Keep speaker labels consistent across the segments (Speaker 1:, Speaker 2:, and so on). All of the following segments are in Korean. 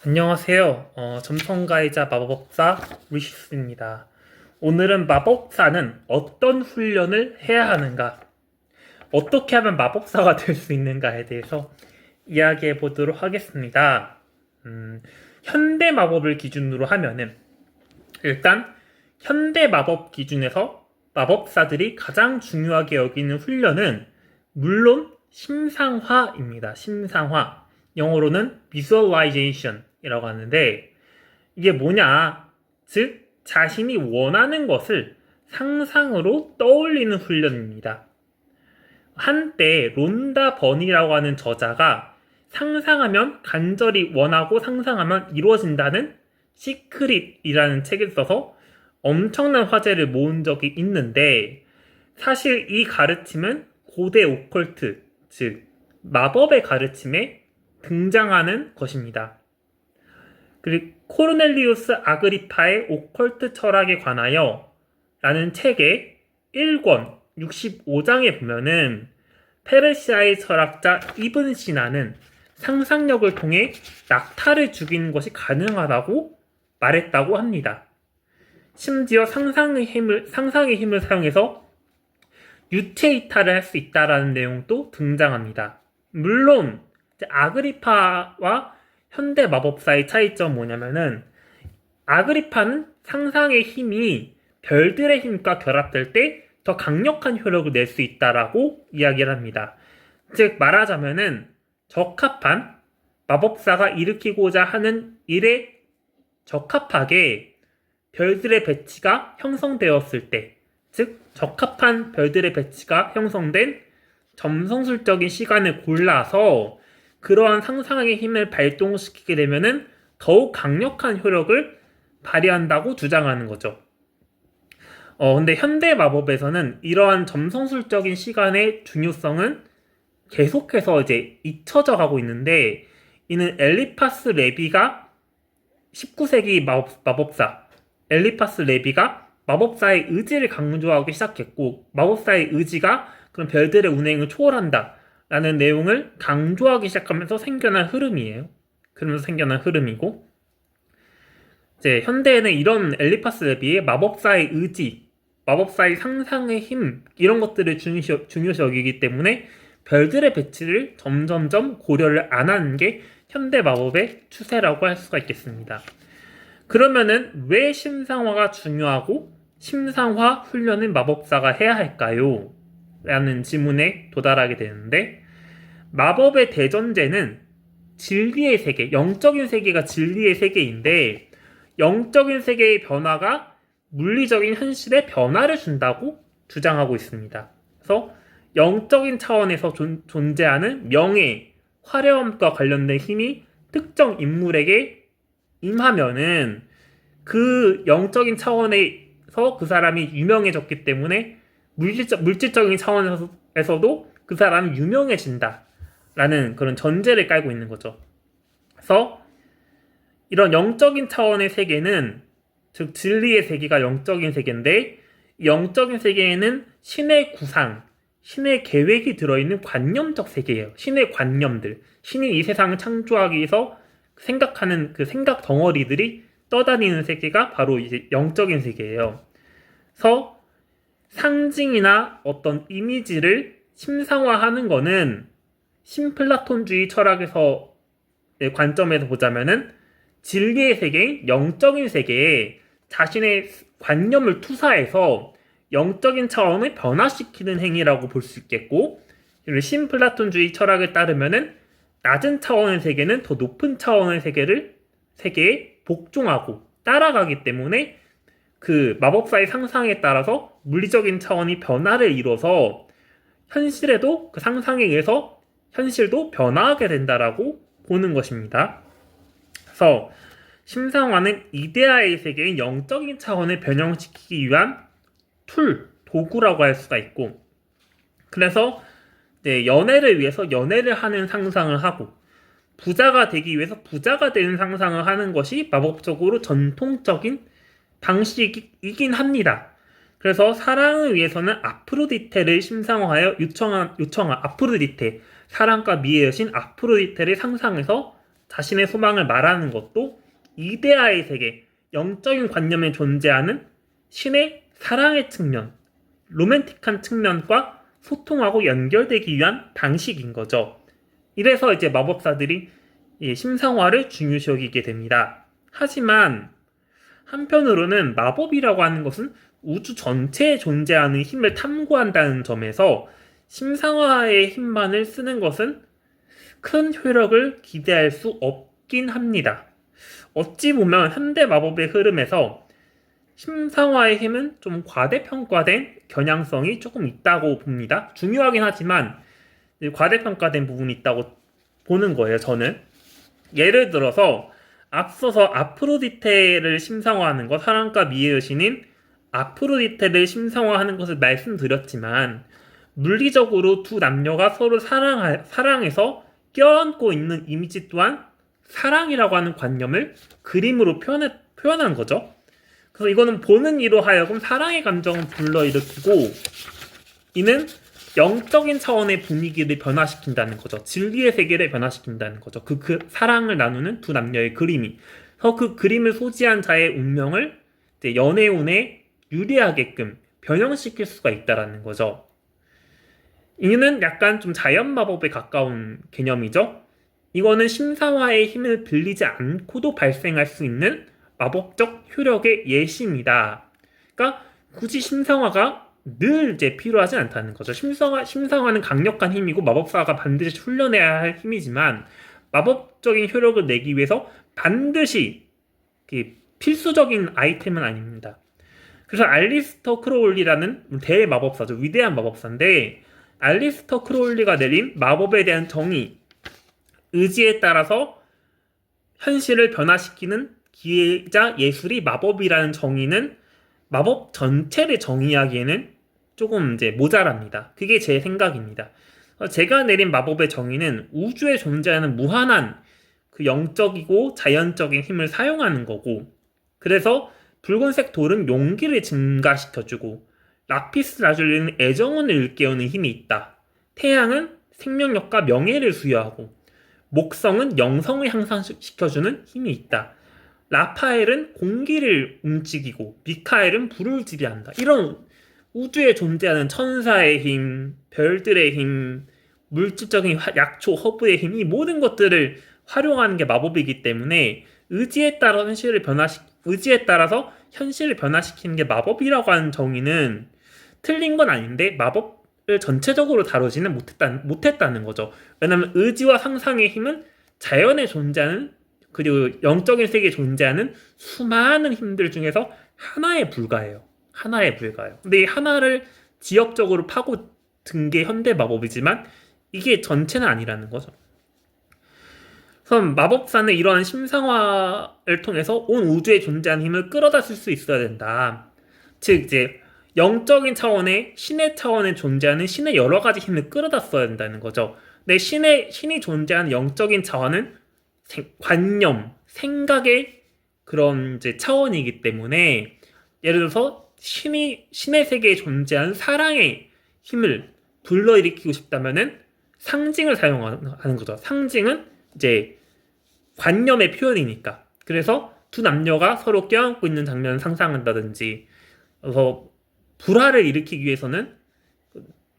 Speaker 1: 안녕하세요. 점성가이자 마법사 리시스입니다. 오늘은 마법사는 어떤 훈련을 해야 하는가, 어떻게 하면 마법사가 될 수 있는가에 대해서 이야기해 보도록 하겠습니다. 현대 마법을 기준으로 하면은 일단 현대 마법 기준에서 마법사들이 가장 중요하게 여기는 훈련은 물론 심상화입니다. 심상화. 영어로는 visualization이라고 하는데 이게 뭐냐? 즉 자신이 원하는 것을 상상으로 떠올리는 훈련입니다. 한때 론다 버니라고 하는 저자가 상상하면 간절히 원하고 상상하면 이루어진다는 시크릿이라는 책을 써서 엄청난 화제를 모은 적이 있는데, 사실 이 가르침은 고대 오컬트, 즉 마법의 가르침에 등장하는 것입니다. 그리고 코르넬리우스 아그리파의 오컬트 철학에 관하여 라는 책의 1권 65장에 보면은 페르시아의 철학자 이븐 시나는 상상력을 통해 낙타를 죽이는 것이 가능하다고 말했다고 합니다. 심지어 상상의 힘을 사용해서 유체 이탈을 할 수 있다라는 내용도 등장합니다. 물론 아그리파와 현대 마법사의 차이점 뭐냐면은, 아그리파는 상상의 힘이 별들의 힘과 결합될 때 더 강력한 효력을 낼 수 있다라고 이야기를 합니다. 즉 말하자면은 적합한 마법사가 일으키고자 하는 일에 적합하게 별들의 배치가 형성되었을 때, 즉 적합한 별들의 배치가 형성된 점성술적인 시간을 골라서 그러한 상상의 힘을 발동시키게 되면은 더욱 강력한 효력을 발휘한다고 주장하는 거죠. 근데 현대 마법에서는 이러한 점성술적인 시간의 중요성은 계속해서 이제 잊혀져 가고 있는데, 이는 엘리파스 레비가 19세기 마법사 엘리파스 레비가 마법사의 의지를 강조하기 시작했고, 마법사의 의지가 그런 별들의 운행을 초월한다 라는 내용을 강조하기 시작하면서 생겨난 흐름이에요. 그러면서 생겨난 흐름이고, 이제 현대에는 이런 엘리파스 레비의 마법사의 의지, 마법사의 상상의 힘, 이런 것들을 중요시 여기기 때문에 별들의 배치를 점점점 고려를 안 하는 게 현대 마법의 추세라고 할 수가 있겠습니다. 그러면은 왜 심상화가 중요하고 심상화 훈련을 마법사가 해야 할까요? 라는 질문에 도달하게 되는데, 마법의 대전제는 진리의 세계, 영적인 세계가 진리의 세계인데, 영적인 세계의 변화가 물리적인 현실에 변화를 준다고 주장하고 있습니다. 그래서 영적인 차원에서 존재하는 명예, 화려함과 관련된 힘이 특정 인물에게 임하면은 그 영적인 차원에서 그 사람이 유명해졌기 때문에 물질적인 차원에서도 그 사람이 유명해진다 라는 그런 전제를 깔고 있는 거죠. 그래서 이런 영적인 차원의 세계는, 즉 진리의 세계가 영적인 세계인데, 영적인 세계에는 신의 구상, 신의 계획이 들어있는 관념적 세계예요. 신의 관념들, 신이 이 세상을 창조하기 위해서 생각하는 그 생각 덩어리들이 떠다니는 세계가 바로 이제 영적인 세계예요. 그래서 상징이나 어떤 이미지를 심상화하는 거는 신플라톤주의 철학에서 관점에서 보자면은 진리의 세계인 영적인 세계에 자신의 관념을 투사해서 영적인 차원을 변화시키는 행위라고 볼 수 있겠고, 신플라톤주의 철학을 따르면은 낮은 차원의 세계는 더 높은 차원의 세계에 복종하고 따라가기 때문에 그 마법사의 상상에 따라서 물리적인 차원이 변화를 이뤄서 현실에도 그 상상에 의해서 현실도 변화하게 된다라고 보는 것입니다. 그래서 심상화는 이데아의 세계인 영적인 차원을 변형시키기 위한 도구라고 할 수가 있고, 그래서 연애를 위해서 연애를 하는 상상을 하고, 부자가 되기 위해서 부자가 되는 상상을 하는 것이 마법적으로 전통적인 방식이긴 합니다. 그래서 사랑을 위해서는 아프로디테를 심상화하여 요청한 아프로디테, 사랑과 미의 여신 아프로디테를 상상해서 자신의 소망을 말하는 것도 이데아의 세계, 영적인 관념에 존재하는 신의 사랑의 측면, 로맨틱한 측면과 소통하고 연결되기 위한 방식인 거죠. 이래서 이제 마법사들이 심상화를 중요시 여기게 됩니다. 하지만 한편으로는 마법이라고 하는 것은 우주 전체에 존재하는 힘을 탐구한다는 점에서 심상화의 힘만을 쓰는 것은 큰 효력을 기대할 수 없긴 합니다. 어찌 보면 현대 마법의 흐름에서 심상화의 힘은 좀 과대평가된 겨냥성이 조금 있다고 봅니다. 중요하긴 하지만 과대평가된 부분이 있다고 보는 거예요, 저는. 예를 들어서 앞서서 아프로디테를 심상화하는 것, 사랑과 미의 여신인 아프로디테를 심상화하는 것을 말씀드렸지만 물리적으로 두 남녀가 서로 사랑해서 껴안고 있는 이미지 또한 사랑이라고 하는 관념을 그림으로 표현한 거죠. 그래서 이거는 보는 이로 하여금 사랑의 감정을 불러일으키고 이는 영적인 차원의 분위기를 변화시킨다는 거죠. 진리의 세계를 변화시킨다는 거죠. 그 사랑을 나누는 두 남녀의 그림이. 그래서 그 그림을 소지한 자의 운명을 이제 연애운에 유리하게끔 변형시킬 수가 있다라는 거죠. 이는 약간 좀 자연 마법에 가까운 개념이죠. 이거는 심사화의 힘을 빌리지 않고도 발생할 수 있는 마법적 효력의 예시입니다. 그러니까 굳이 심상화가 늘 이제 필요하지 않다는 거죠. 심상화는 강력한 힘이고 마법사가 반드시 훈련해야 할 힘이지만 마법적인 효력을 내기 위해서 반드시 필수적인 아이템은 아닙니다. 그래서 알리스터 크로울리라는 대마법사죠. 위대한 마법사인데 알리스터 크로울리가 내린 마법에 대한 정의, 의지에 따라서 현실을 변화시키는 기회자 예술이 마법이라는 정의는 마법 전체를 정의하기에는 조금 이제 모자랍니다. 그게 제 생각입니다. 제가 내린 마법의 정의는 우주에 존재하는 무한한 그 영적이고 자연적인 힘을 사용하는 거고, 그래서 붉은색 돌은 용기를 증가시켜주고 라피스 라줄리는 애정운을 일깨우는 힘이 있다. 태양은 생명력과 명예를 수여하고 목성은 영성을 향상시켜주는 힘이 있다. 라파엘은 공기를 움직이고 미카엘은 불을 지배한다. 이런 우주에 존재하는 천사의 힘, 별들의 힘, 물질적인 약초, 허브의 힘, 이 모든 것들을 활용하는 게 마법이기 때문에 의지에 따라서 현실을 변화시키는 게 마법이라고 하는 정의는 틀린 건 아닌데 마법을 전체적으로 다루지는 못했다는 거죠. 왜냐하면 의지와 상상의 힘은 자연에 존재하는 그리고 영적인 세계에 존재하는 수많은 힘들 중에서 하나에 불과해요. 근데 이 하나를 지역적으로 파고든 게 현대 마법이지만 이게 전체는 아니라는 거죠. 그래서 마법사는 이러한 심상화를 통해서 온 우주에 존재하는 힘을 끌어다 쓸 수 있어야 된다. 즉 이제 영적인 차원의 신의 차원에 존재하는 신의 여러 가지 힘을 끌어다 써야 된다는 거죠. 근데 신이 존재하는 영적인 차원은 관념, 생각의 그런 이제 차원이기 때문에 예를 들어서 신의 세계에 존재하는 사랑의 힘을 불러일으키고 싶다면은 상징을 사용하는 거죠. 상징은 이제 관념의 표현이니까. 그래서 두 남녀가 서로 껴안고 있는 장면을 상상한다든지, 그래서 불화를 일으키기 위해서는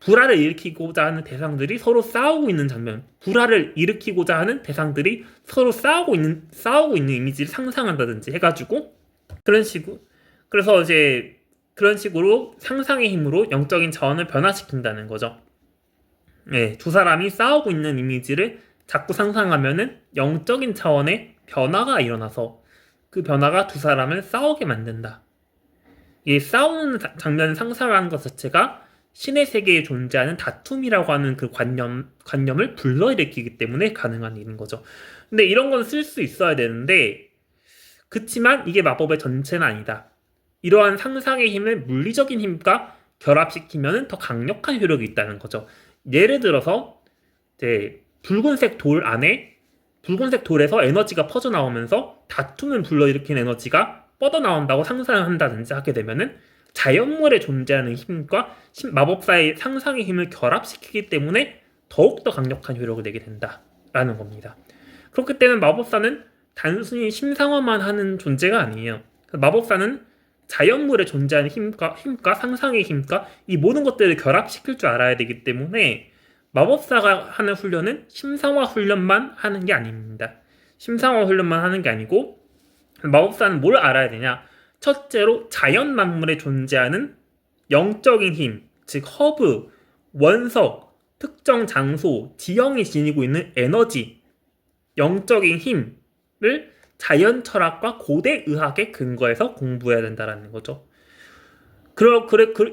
Speaker 1: 불화를 일으키고자 하는 대상들이 서로 싸우고 있는 장면, 불화를 일으키고자 하는 대상들이 서로 싸우고 있는 이미지를 상상한다든지 해가지고 그래서 이제 그런 식으로 상상의 힘으로 영적인 자원을 변화시킨다는 거죠. 네, 두 사람이 싸우고 있는 이미지를 자꾸 상상하면은 영적인 차원의 변화가 일어나서 그 변화가 두 사람을 싸우게 만든다. 이 싸우는 장면을 상상하는 것 자체가 신의 세계에 존재하는 다툼이라고 하는 그 관념을 불러일으키기 때문에 가능한 일인 거죠. 근데 이런 건 쓸 수 있어야 되는데, 그치만 이게 마법의 전체는 아니다. 이러한 상상의 힘을 물리적인 힘과 결합시키면 더 강력한 효력이 있다는 거죠. 예를 들어서 이제 붉은색 돌에서 에너지가 퍼져나오면서 다툼을 불러일으킨 에너지가 뻗어나온다고 상상을 한다든지 하게 되면은 자연물에 존재하는 힘과 마법사의 상상의 힘을 결합시키기 때문에 더욱더 강력한 효력을 내게 된다라는 겁니다. 그렇기 때문에 마법사는 단순히 심상화만 하는 존재가 아니에요. 마법사는 자연물에 존재하는 힘과 상상의 힘과 이 모든 것들을 결합시킬 줄 알아야 되기 때문에 마법사가 하는 훈련은 심상화 훈련만 하는 게 아닙니다. 심상화 훈련만 하는 게 아니고 마법사는 뭘 알아야 되냐? 첫째로 자연 만물에 존재하는 영적인 힘, 즉 허브, 원석, 특정 장소, 지형이 지니고 있는 에너지, 영적인 힘을 자연 철학과 고대 의학에 근거해서 공부해야 된다는 거죠.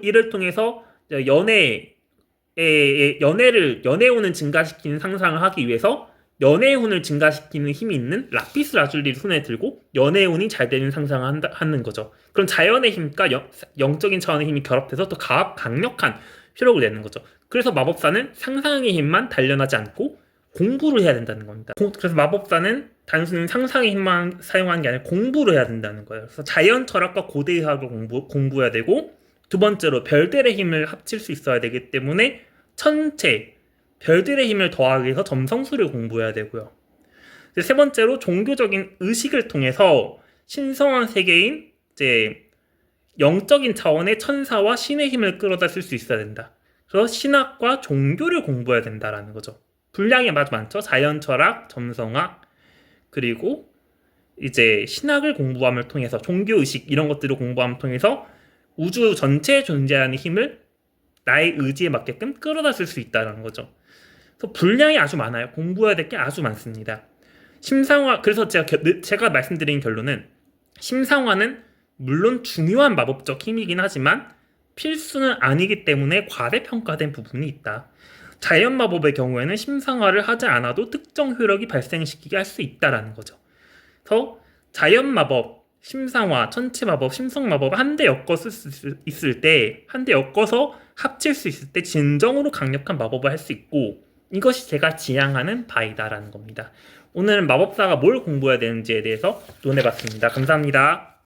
Speaker 1: 이를 통해서 연애운을 증가시키는 상상을 하기 위해서 연애운을 증가시키는 힘이 있는 라피스 라줄리를 손에 들고 연애운이 잘 되는 상상을 하는 거죠. 그럼 자연의 힘과 영적인 차원의 힘이 결합돼서 또 강력한 효력을 내는 거죠. 그래서 마법사는 상상의 힘만 단련하지 않고 공부를 해야 된다는 겁니다. 그래서 마법사는 단순히 상상의 힘만 사용하는 게 아니라 공부를 해야 된다는 거예요. 그래서 자연 철학과 고대 의학을 공부해야 되고, 두 번째로 별들의 힘을 합칠 수 있어야 되기 때문에 천체, 별들의 힘을 더하기 위해서 점성술을 공부해야 되고요. 세 번째로 종교적인 의식을 통해서 신성한 세계인 이제 영적인 차원의 천사와 신의 힘을 끌어다 쓸 수 있어야 된다. 그래서 신학과 종교를 공부해야 된다라는 거죠. 분량이 아주 많죠. 자연 철학, 점성학, 그리고 이제 신학을 공부함을 통해서 종교 의식 이런 것들을 공부함을 통해서 우주 전체에 존재하는 힘을 나의 의지에 맞게끔 끌어다 쓸 수 있다는 거죠. 그래서 분량이 아주 많아요. 공부해야 될 게 아주 많습니다. 심상화, 그래서 제가 말씀드린 결론은 심상화는 물론 중요한 마법적 힘이긴 하지만 필수는 아니기 때문에 과대평가된 부분이 있다. 자연 마법의 경우에는 심상화를 하지 않아도 특정 효력이 발생시키게 할 수 있다라는 거죠. 그래서 자연 마법, 심상화, 천체 마법, 심성 마법 한 대 엮어서 있을 때, 한 대 엮어서 합칠 수 있을 때 진정으로 강력한 마법을 할 수 있고, 이것이 제가 지향하는 바이다라는 겁니다. 오늘은 마법사가 뭘 공부해야 되는지에 대해서 논해봤습니다. 감사합니다.